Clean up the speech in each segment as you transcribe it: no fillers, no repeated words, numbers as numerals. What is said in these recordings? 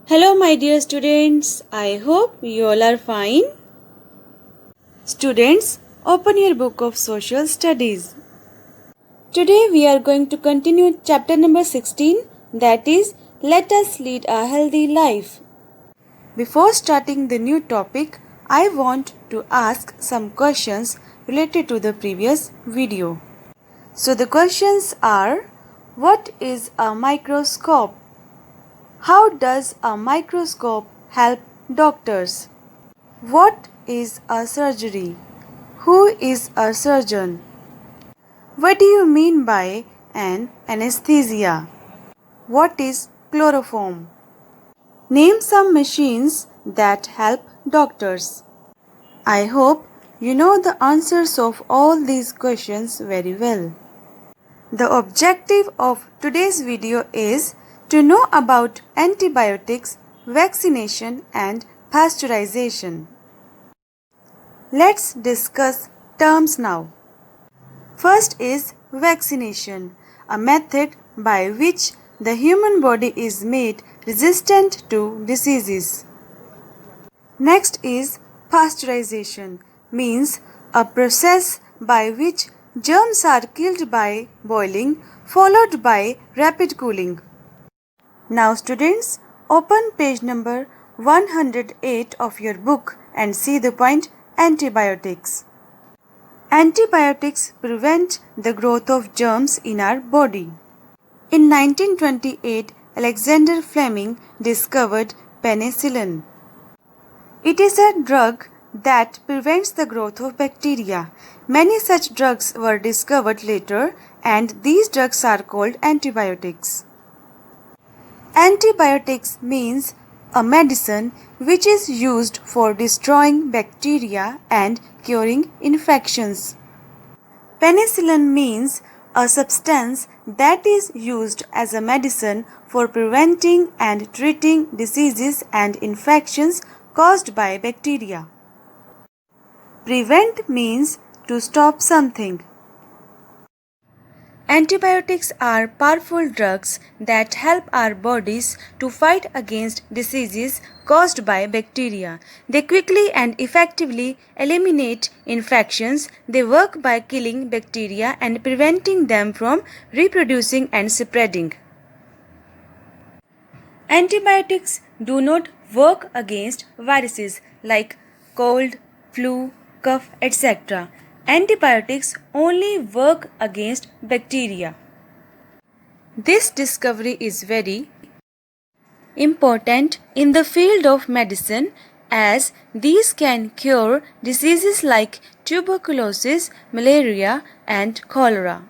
Hello, my dear students. I hope you all are fine. Students, open your book of social studies. Today we are going to continue chapter number 16, that is, Let Us Lead a Healthy Life. Before starting the new topic, I want to ask some questions related to the previous video. So the questions are: what is a microscope? How does a microscope help doctors? What is a surgery? Who is a surgeon? What do you mean by an anesthesia? What is chloroform? Name some machines that help doctors. I hope you know the answers of all these questions very well. The objective of today's video is to know about antibiotics, vaccination and pasteurization. Let's discuss terms now. First is vaccination, a method by which the human body is made resistant to diseases. Next is pasteurization, means a process by which germs are killed by boiling followed by rapid cooling. Now students, open page number 108 of your book and see the point antibiotics. Antibiotics prevent the growth of germs in our body. In 1928, Alexander Fleming discovered penicillin. It is a drug that prevents the growth of bacteria. Many such drugs were discovered later, and these drugs are called antibiotics. Antibiotics means a medicine which is used for destroying bacteria and curing infections. Penicillin means a substance that is used as a medicine for preventing and treating diseases and infections caused by bacteria. Prevent means to stop something. Antibiotics are powerful drugs that help our bodies to fight against diseases caused by bacteria. They quickly and effectively eliminate infections. They work by killing bacteria and preventing them from reproducing and spreading. Antibiotics do not work against viruses like cold, flu, cough, etc. Antibiotics only work against bacteria. This discovery is very important in the field of medicine as these can cure diseases like tuberculosis, malaria, and cholera.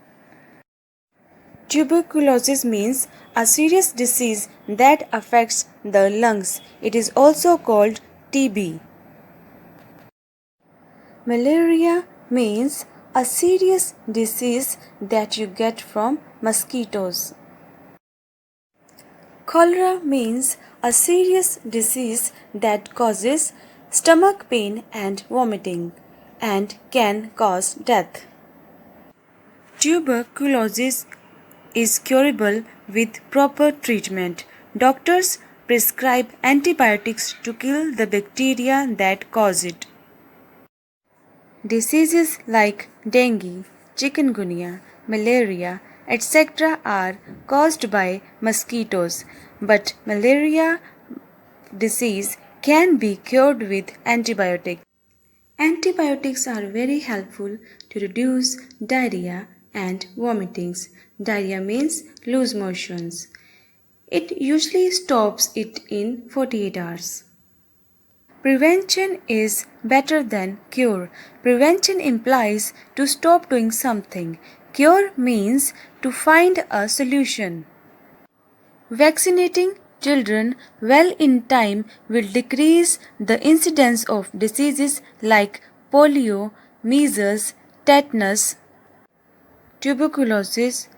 Tuberculosis means a serious disease that affects the lungs. It is also called TB. Malaria means a serious disease that you get from mosquitoes. Cholera means a serious disease that causes stomach pain and vomiting and can cause death. Tuberculosis is curable with proper treatment. Doctors prescribe antibiotics to kill the bacteria that cause it. Diseases like dengue, chikungunya, malaria, etc. are caused by mosquitoes, but malaria disease can be cured with antibiotics. Antibiotics are very helpful to reduce diarrhea and vomitings. Diarrhea means loose motions. It usually stops it in 48 hours. Prevention is better than cure. Prevention implies to stop doing something. Cure means to find a solution. Vaccinating children well in time will decrease the incidence of diseases like polio, measles, tetanus, tuberculosis,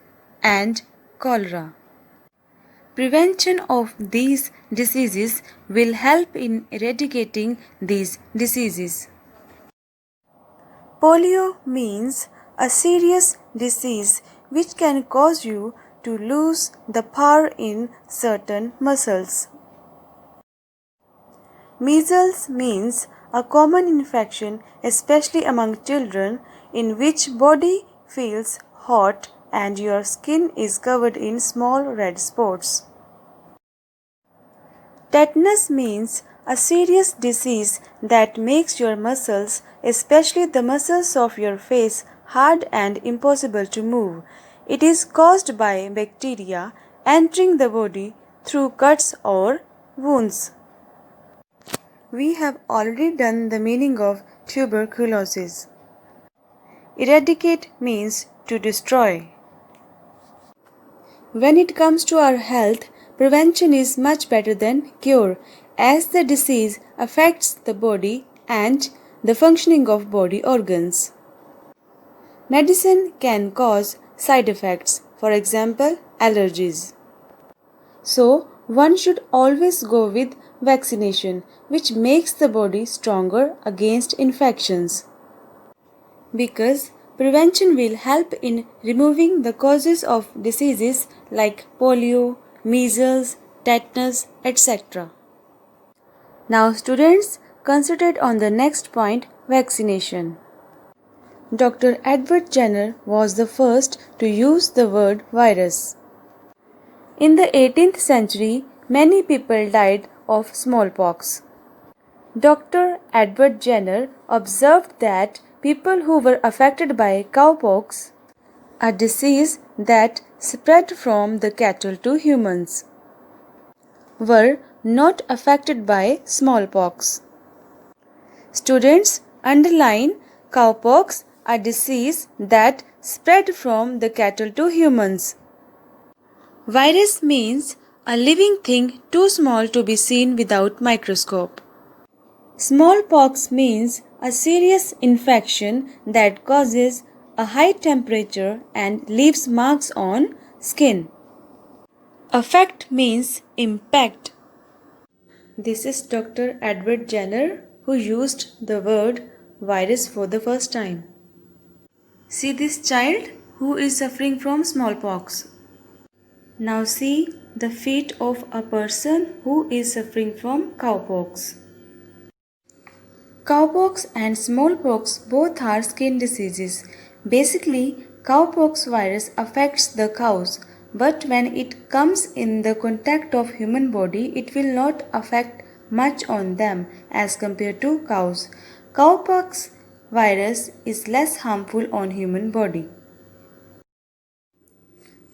and cholera. Prevention of these diseases will help in eradicating these diseases. Polio means a serious disease which can cause you to lose the power in certain muscles. Measles means a common infection, especially among children, in which body feels hot and your skin is covered in small red spots. Tetanus means a serious disease that makes your muscles, especially the muscles of your face, hard and impossible to move. It is caused by bacteria entering the body through cuts or wounds. We have already done the meaning of tuberculosis. Eradicate means to destroy. When it comes to our health, prevention is much better than cure, as the disease affects the body and the functioning of body organs. Medicine can cause side effects, for example, allergies. So, one should always go with vaccination, which makes the body stronger against infections. Because prevention will help in removing the causes of diseases like polio, measles, tetanus, etc. Now students, concentrate on the next point, vaccination. Dr. Edward Jenner was the first to use the word virus. In the 18th century, many people died of smallpox. Dr. Edward Jenner observed that people who were affected by cowpox, a disease that spread from the cattle to humans, were not affected by smallpox. Students, underline cowpox, a disease that spread from the cattle to humans. Virus means a living thing too small to be seen without microscope. Smallpox means a serious infection that causes a high temperature and leaves marks on skin. Affect means impact. This is Dr. Edward Jenner who used the word virus for the first time. See this child who is suffering from smallpox. Now see the feet of a person who is suffering from cowpox. Cowpox and smallpox both are skin diseases. Basically, cowpox virus affects the cows, but when it comes in the contact of human body, it will not affect much on them as compared to cows. Cowpox virus is less harmful on human body.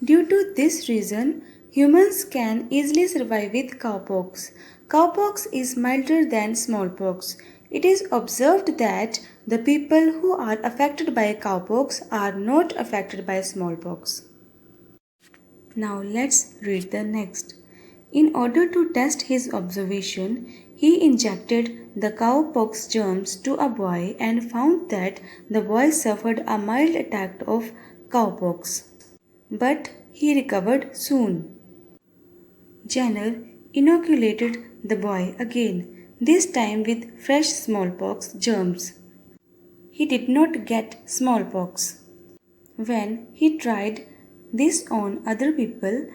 Due to this reason, humans can easily survive with cowpox. Cowpox is milder than smallpox. It is observed that the people who are affected by cowpox are not affected by smallpox. Now let's read the next. In order to test his observation, he injected the cowpox germs to a boy and found that the boy suffered a mild attack of cowpox. But he recovered soon. Jenner inoculated the boy again, this time with fresh smallpox germs. He did not get smallpox. When he tried this on other people,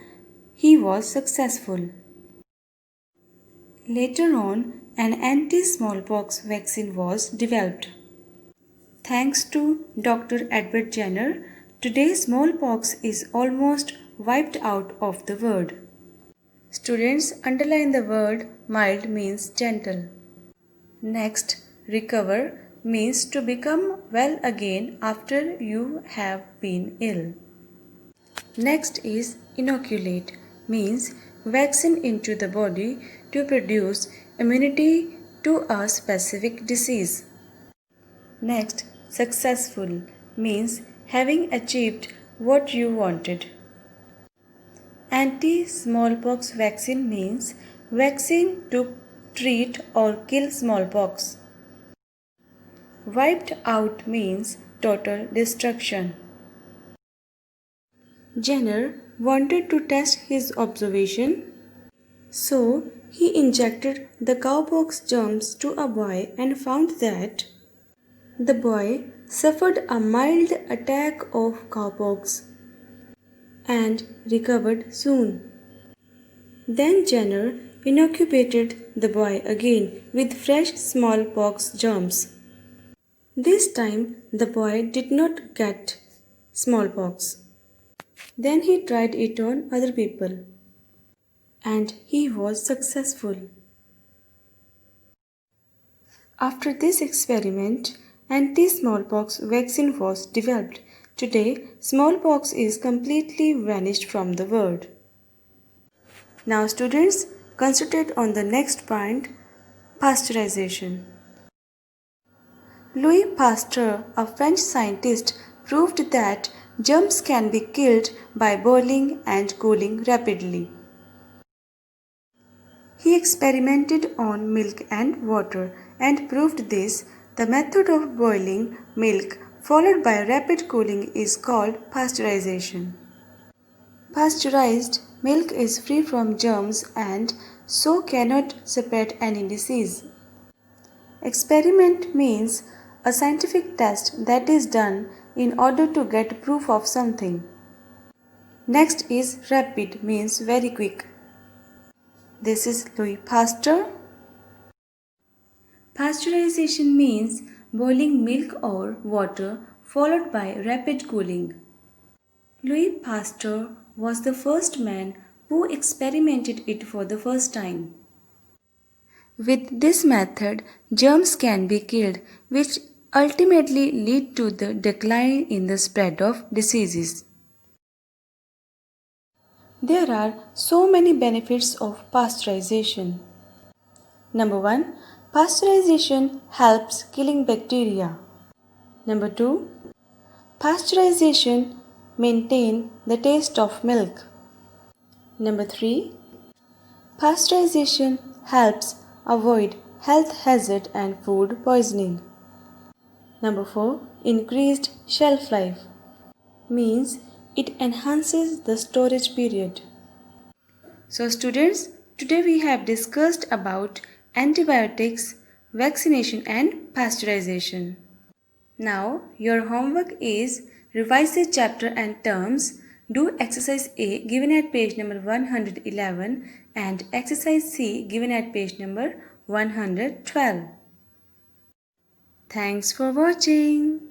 he was successful. Later on, an anti-smallpox vaccine was developed. Thanks to Dr. Edward Jenner, today smallpox is almost wiped out of the world. Students, underline the word mild means gentle. Next, recover means to become well again after you have been ill. Next is inoculate means vaccine into the body to produce immunity to a specific disease. Next, successful means having achieved what you wanted. Anti-smallpox vaccine means vaccine to treat or kill smallpox. Wiped out means total destruction. Jenner wanted to test his observation, so he injected the cowpox germs to a boy and found that the boy suffered a mild attack of cowpox and recovered soon. Then Jenner inoculated the boy again with fresh smallpox germs. This time the boy did not get smallpox. Then he tried it on other people and he was successful. After this experiment, anti-smallpox vaccine was developed. Today, smallpox is completely vanished from the world. Now students, concentrate on the next point, pasteurization. Louis Pasteur, a French scientist, proved that germs can be killed by boiling and cooling rapidly. He experimented on milk and water and proved this. The method of boiling milk followed by rapid cooling is called pasteurization. Pasteurized milk is free from germs and so cannot spread any disease. Experiment means a scientific test that is done in order to get proof of something. Next is rapid means very quick. This is Louis Pasteur. Pasteurization means boiling milk or water followed by rapid cooling. Louis Pasteur was the first man who experimented it for the first time. With this method, germs can be killed, which ultimately lead to the decline in the spread of diseases. There are so many benefits of pasteurization. Number 1. Pasteurization helps killing bacteria. Number 2. Pasteurization maintains the taste of milk. Number 3. Pasteurization helps avoid health hazard and food poisoning. Number 4. Increased shelf life means it enhances the storage period. So students, today we have discussed about antibiotics, vaccination and pasteurization. Now your homework is revise the chapter and terms, do exercise A given at page number 111 and exercise C given at page number 112. Thanks for watching.